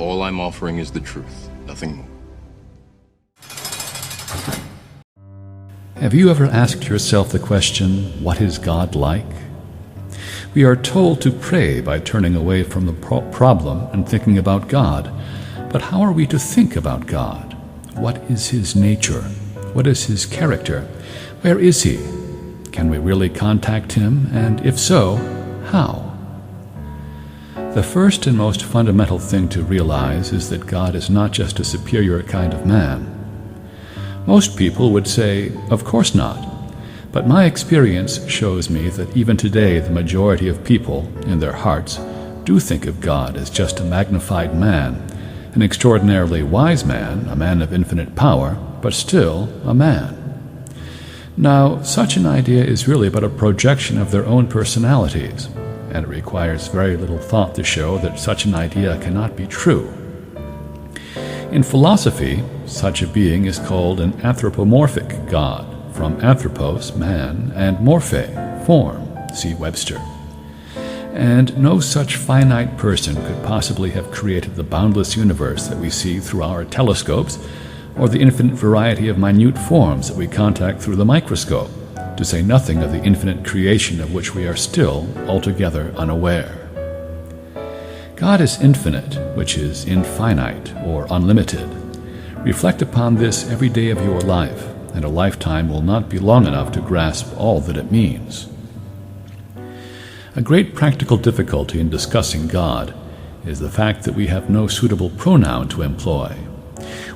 All I'm offering is the truth, nothing more. Have you ever asked yourself the question, what is God like? We are told to pray by turning away from the problem and thinking about God. But how are we to think about God? What is His nature? What is His character? Where is He? Can we really contact Him? And if so, how? The first and most fundamental thing to realize is that God is not just a superior kind of man. Most people would say, of course not. But my experience shows me that even today the majority of people, in their hearts, do think of God as just a magnified man, an extraordinarily wise man, a man of infinite power, but still a man. Now, such an idea is really but a projection of their own personalities, and it requires very little thought to show that such an idea cannot be true. In philosophy, such a being is called an anthropomorphic God, from anthropos, man, and morphe, form, see Webster. And no such finite person could possibly have created the boundless universe that we see through our telescopes, or the infinite variety of minute forms that we contact through the microscope, to say nothing of the infinite creation of which we are still altogether unaware. God is infinite, which is infinite or unlimited. Reflect upon this every day of your life, and a lifetime will not be long enough to grasp all that it means. A great practical difficulty in discussing God is the fact that we have no suitable pronoun to employ.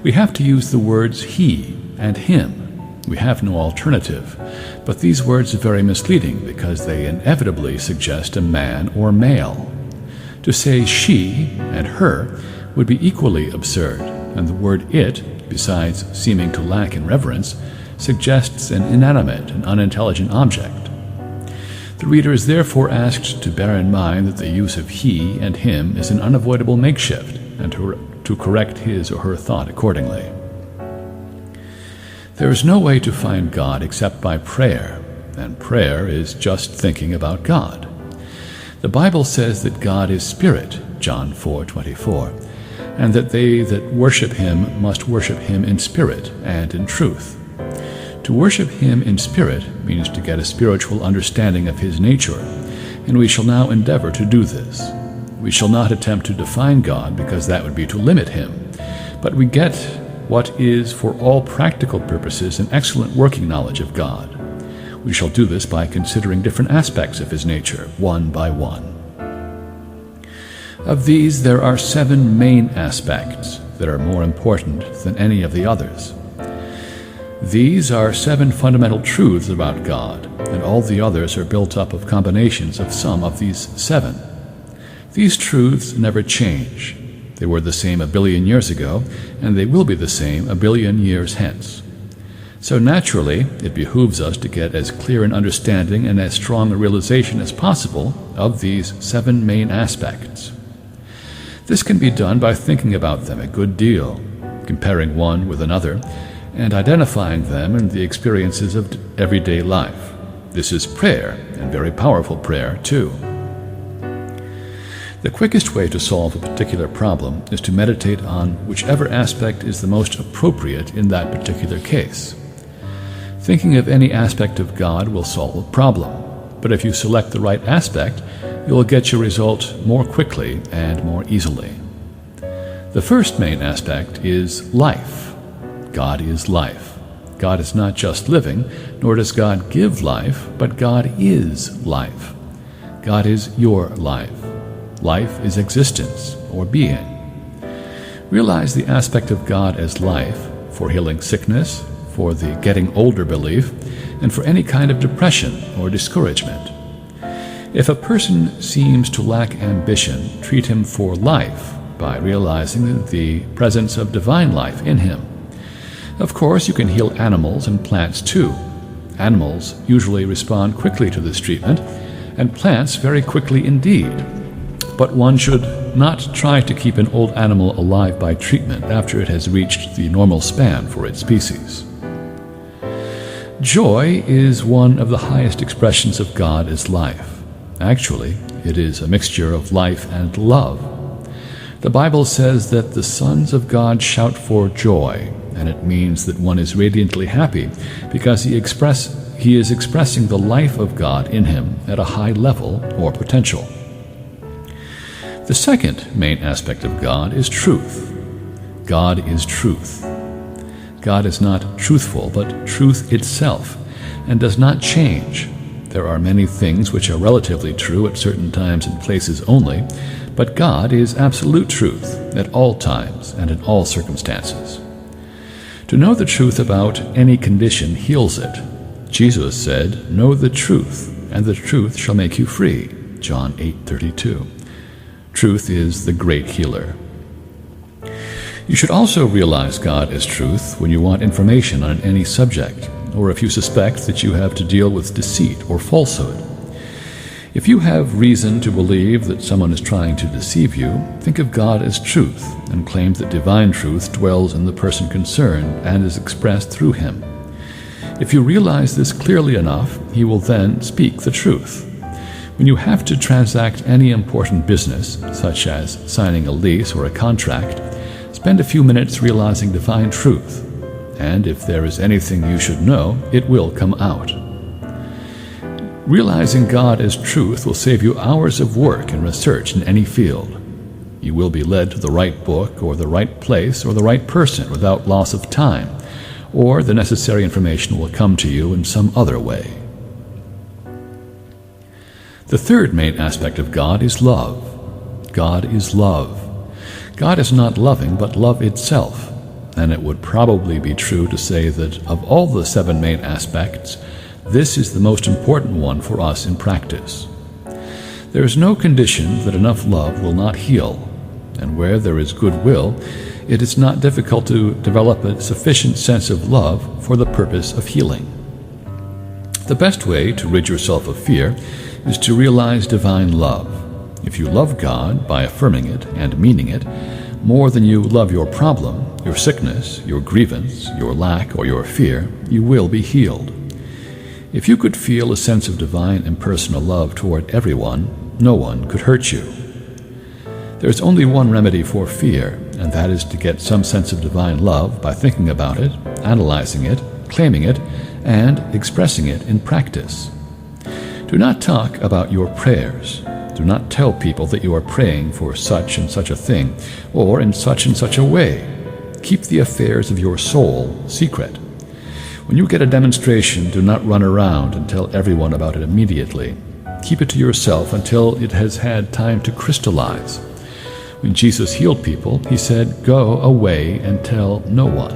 We have to use the words he and him. We have no alternative, but these words are very misleading because they inevitably suggest a man or male. To say she and her would be equally absurd, and the word it, besides seeming to lack in reverence, suggests an inanimate and unintelligent object. The reader is therefore asked to bear in mind that the use of he and him is an unavoidable makeshift, and to correct his or her thought accordingly. There is no way to find God except by prayer, and prayer is just thinking about God. The Bible says that God is spirit, John 4:24, and that they that worship Him must worship Him in spirit and in truth. To worship Him in spirit means to get a spiritual understanding of His nature, and we shall now endeavor to do this. We shall not attempt to define God because that would be to limit Him, but we get what is for all practical purposes an excellent working knowledge of God. We shall do this by considering different aspects of His nature, one by one. Of these, there are 7 main aspects that are more important than any of the others. These are 7 fundamental truths about God, and all the others are built up of combinations of some of these 7. These truths never change. They were the same a billion years ago, and they will be the same a billion years hence. So naturally, it behooves us to get as clear an understanding and as strong a realization as possible of these 7 main aspects. This can be done by thinking about them a good deal, comparing one with another, and identifying them in the experiences of everyday life. This is prayer, and very powerful prayer, too. The quickest way to solve a particular problem is to meditate on whichever aspect is the most appropriate in that particular case. Thinking of any aspect of God will solve a problem, but if you select the right aspect, you will get your result more quickly and more easily. The first main aspect is life. God is life. God is not just living, nor does God give life, but God is life. God is your life. Life is existence, or being. Realize the aspect of God as life for healing sickness, for the getting older belief, and for any kind of depression or discouragement. If a person seems to lack ambition, treat him for life by realizing the presence of divine life in him. Of course, you can heal animals and plants too. Animals usually respond quickly to this treatment, and plants very quickly indeed. But one should not try to keep an old animal alive by treatment after it has reached the normal span for its species. Joy is one of the highest expressions of God as life. Actually, it is a mixture of life and love. The Bible says that the sons of God shout for joy, and it means that one is radiantly happy because he is expressing the life of God in him at a high level or potential. The second main aspect of God is truth. God is truth. God is not truthful, but truth itself, and does not change. There are many things which are relatively true at certain times and places only, but God is absolute truth at all times and in all circumstances. To know the truth about any condition heals it. Jesus said, "Know the truth, and the truth shall make you free." John 8:32. Truth is the great healer. You should also realize God as truth when you want information on any subject, or if you suspect that you have to deal with deceit or falsehood. If you have reason to believe that someone is trying to deceive you, think of God as truth and claim that divine truth dwells in the person concerned and is expressed through him. If you realize this clearly enough, he will then speak the truth. When you have to transact any important business, such as signing a lease or a contract, spend a few minutes realizing divine truth, and if there is anything you should know, it will come out. Realizing God as truth will save you hours of work and research in any field. You will be led to the right book or the right place or the right person without loss of time, or the necessary information will come to you in some other way. The third main aspect of God is love. God is love. God is not loving, but love itself, and it would probably be true to say that of all the 7 main aspects, this is the most important one for us in practice. There is no condition that enough love will not heal, and where there is goodwill, it is not difficult to develop a sufficient sense of love for the purpose of healing. The best way to rid yourself of fear is to realize divine love. If you love God by affirming it and meaning it more than you love your problem, your sickness, your grievance, your lack, or your fear, you will be healed. If you could feel a sense of divine impersonal love toward everyone, no one could hurt you. There is only one remedy for fear, and that is to get some sense of divine love by thinking about it, analyzing it, claiming it, and expressing it in practice. Do not talk about your prayers. Do not tell people that you are praying for such and such a thing, or in such and such a way. Keep the affairs of your soul secret. When you get a demonstration, do not run around and tell everyone about it immediately. Keep it to yourself until it has had time to crystallize. When Jesus healed people, he said, "Go away and tell no one."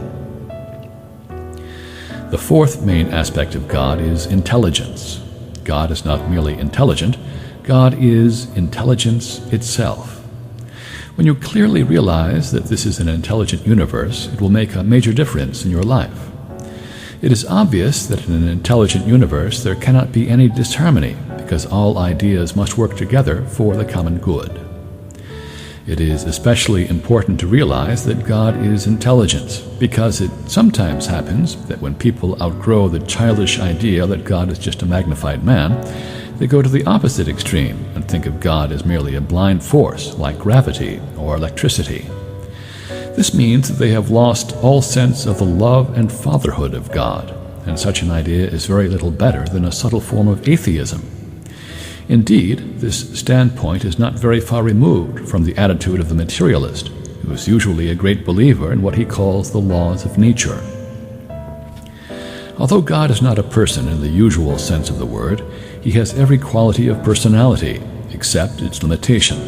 The fourth main aspect of God is intelligence. God is not merely intelligent, God is intelligence itself. When you clearly realize that this is an intelligent universe, it will make a major difference in your life. It is obvious that in an intelligent universe there cannot be any disharmony, because all ideas must work together for the common good. It is especially important to realize that God is intelligence, because it sometimes happens that when people outgrow the childish idea that God is just a magnified man, they go to the opposite extreme and think of God as merely a blind force like gravity or electricity. This means that they have lost all sense of the love and fatherhood of God, and such an idea is very little better than a subtle form of atheism. Indeed, this standpoint is not very far removed from the attitude of the materialist, who is usually a great believer in what he calls the laws of nature. Although God is not a person in the usual sense of the word, he has every quality of personality, except its limitation.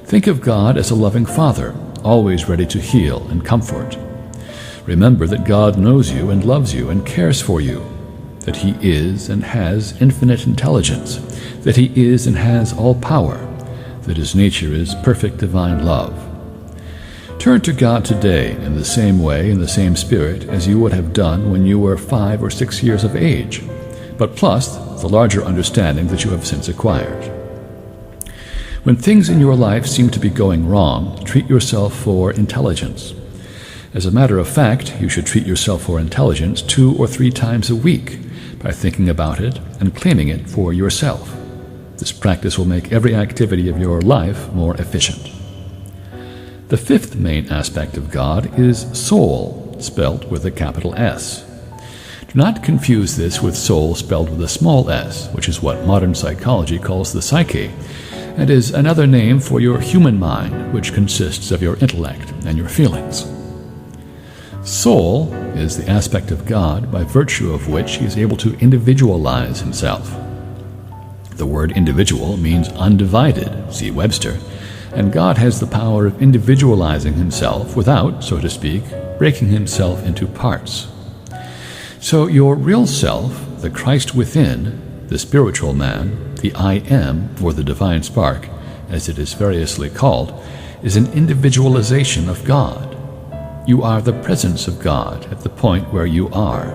Think of God as a loving Father, always ready to heal and comfort. Remember that God knows you and loves you and cares for you, that he is and has infinite intelligence, that he is and has all power, that his nature is perfect divine love. Turn to God today in the same way, in the same spirit, as you would have done when you were 5 or 6 years of age, but plus the larger understanding that you have since acquired. When things in your life seem to be going wrong, treat yourself for intelligence. As a matter of fact, you should treat yourself for intelligence 2 or 3 times a week by thinking about it and claiming it for yourself. This practice will make every activity of your life more efficient. The fifth main aspect of God is soul, spelled with a capital S. Do not confuse this with soul spelled with a small s, which is what modern psychology calls the psyche, and is another name for your human mind, which consists of your intellect and your feelings. Soul is the aspect of God by virtue of which he is able to individualize himself. The word individual means undivided, see Webster, and God has the power of individualizing himself without, so to speak, breaking himself into parts. So your real self, the Christ within, the spiritual man, the I am, or the divine spark, as it is variously called, is an individualization of God. You are the presence of God at the point where you are.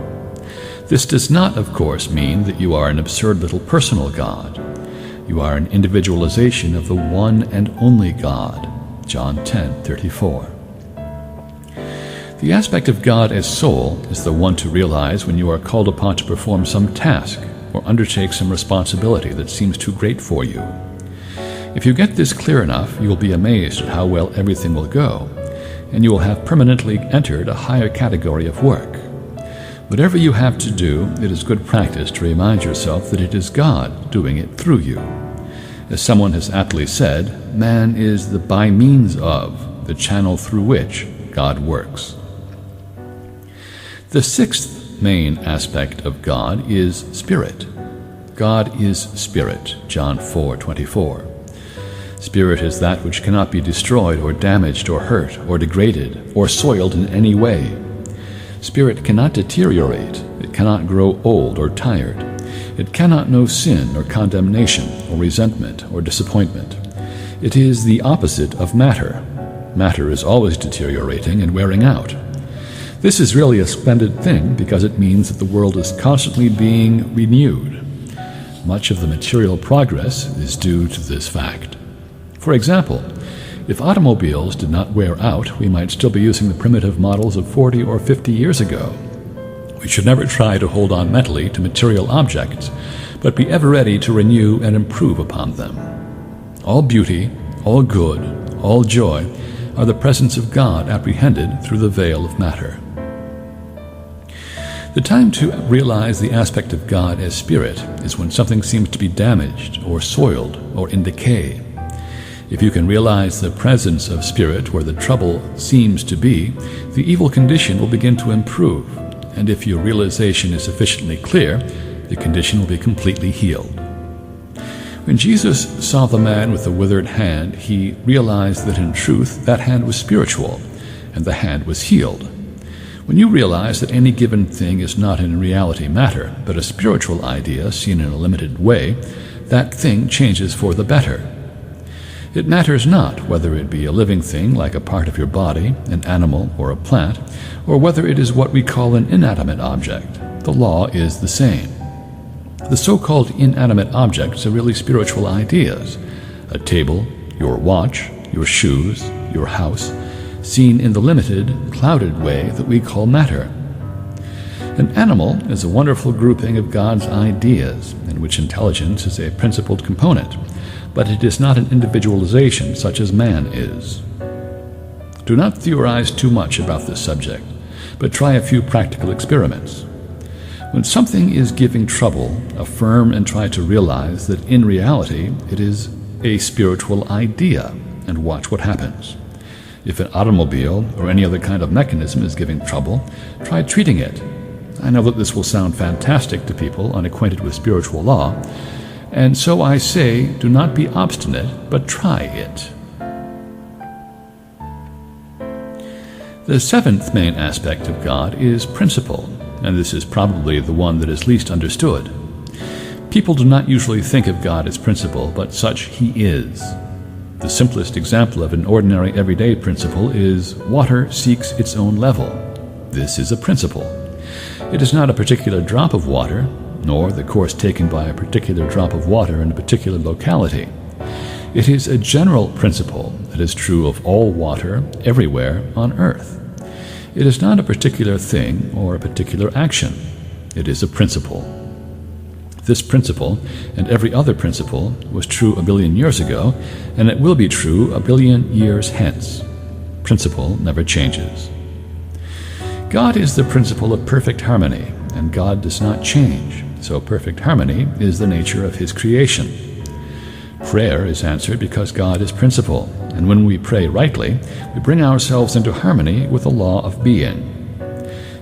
This does not, of course, mean that you are an absurd little personal God. You are an individualization of the one and only God. John 10:34. The aspect of God as soul is the one to realize when you are called upon to perform some task or undertake some responsibility that seems too great for you. If you get this clear enough, you will be amazed at how well everything will go, and you will have permanently entered a higher category of work. Whatever you have to do, it is good practice to remind yourself that it is God doing it through you. As someone has aptly said, man is the by means of, the channel through which God works. The sixth main aspect of God is spirit. God is spirit, John 4:24. Spirit is that which cannot be destroyed or damaged or hurt or degraded or soiled in any way. Spirit cannot deteriorate, it cannot grow old or tired. It cannot know sin or condemnation or resentment or disappointment. It is the opposite of matter. Matter is always deteriorating and wearing out. This is really a splendid thing because it means that the world is constantly being renewed. Much of the material progress is due to this fact. For example, if automobiles did not wear out, we might still be using the primitive models of 40 or 50 years ago. We should never try to hold on mentally to material objects, but be ever ready to renew and improve upon them. All beauty, all good, all joy are the presence of God apprehended through the veil of matter. The time to realize the aspect of God as spirit is when something seems to be damaged or soiled or in decay. If you can realize the presence of spirit where the trouble seems to be, the evil condition will begin to improve, and if your realization is sufficiently clear, the condition will be completely healed. When Jesus saw the man with the withered hand, he realized that in truth that hand was spiritual, and the hand was healed. When you realize that any given thing is not in reality matter, but a spiritual idea seen in a limited way, that thing changes for the better. It matters not whether it be a living thing like a part of your body, an animal or a plant, or whether it is what we call an inanimate object. The law is the same. The so-called inanimate objects are really spiritual ideas. A table, your watch, your shoes, your house, seen in the limited, clouded way that we call matter. An animal is a wonderful grouping of God's ideas, in which intelligence is a principal component, but it is not an individualization such as man is. Do not theorize too much about this subject, but try a few practical experiments. When something is giving trouble, affirm and try to realize that in reality it is a spiritual idea, and watch what happens. If an automobile or any other kind of mechanism is giving trouble, try treating it. I know that this will sound fantastic to people unacquainted with spiritual law, and so I say, do not be obstinate, but try it. The seventh main aspect of God is principle, and this is probably the one that is least understood. People do not usually think of God as principle, but such he is. The simplest example of an ordinary everyday principle is water seeks its own level. This is a principle. It is not a particular drop of water, nor the course taken by a particular drop of water in a particular locality. It is a general principle that is true of all water everywhere on earth. It is not a particular thing or a particular action. It is a principle. This principle, and every other principle, was true 1 billion years ago, and it will be true 1 billion years hence. principle never changes. God is the principle of perfect harmony, and God does not change, so perfect harmony is the nature of his creation. Prayer is answered because God is principle, and when we pray rightly, we bring ourselves into harmony with the law of being.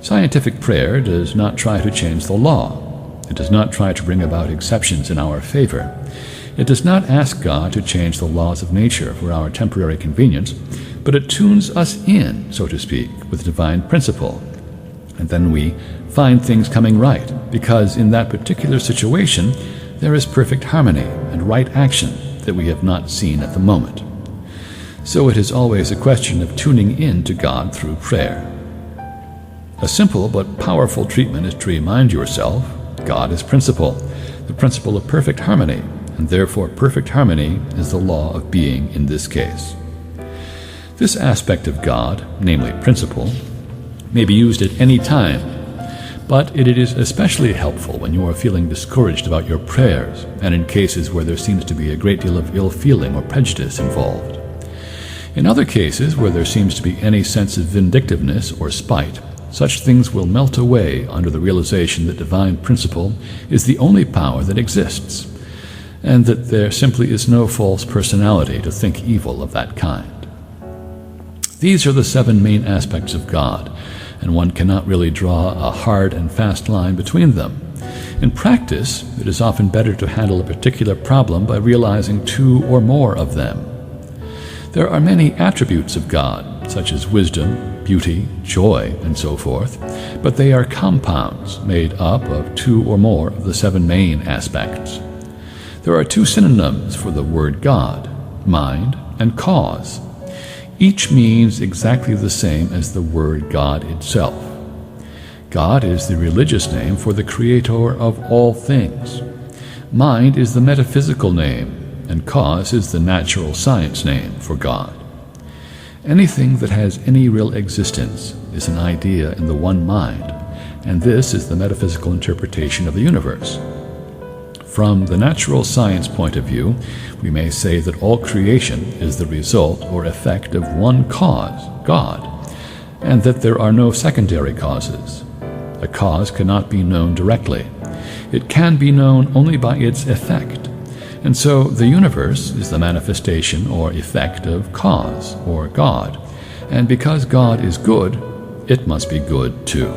Scientific prayer does not try to change the law. It does not try to bring about exceptions in our favor. It does not ask God to change the laws of nature for our temporary convenience, but it tunes us in, so to speak, with divine principle. And then we find things coming right, because in that particular situation there is perfect harmony and right action that we have not seen at the moment. So it is always a question of tuning in to God through prayer. A simple but powerful treatment is to remind yourself God is principle, the principle of perfect harmony, and therefore perfect harmony is the law of being in this case. This aspect of God, namely principle, may be used at any time, but it is especially helpful when you are feeling discouraged about your prayers and in cases where there seems to be a great deal of ill feeling or prejudice involved. In other cases where there seems to be any sense of vindictiveness or spite, such things will melt away under the realization that divine principle is the only power that exists, and that there simply is no false personality to think evil of that kind. These are the 7 main aspects of God, and one cannot really draw a hard and fast line between them. In practice, it is often better to handle a particular problem by realizing 2 or more of them. There are many attributes of God, such as wisdom, beauty, joy, and so forth, but they are compounds made up of 2 or more of the 7 main aspects. There are 2 synonyms for the word God, mind and cause. Each means exactly the same as the word God itself. God is the religious name for the creator of all things. Mind is the metaphysical name, and cause is the natural science name for God. Anything that has any real existence is an idea in the one mind, and this is the metaphysical interpretation of the universe. From the natural science point of view, we may say that all creation is the result or effect of one cause, God, and that there are no secondary causes. A cause cannot be known directly. It can be known only by its effect. And so the universe is the manifestation or effect of cause, or God, and because God is good, it must be good too.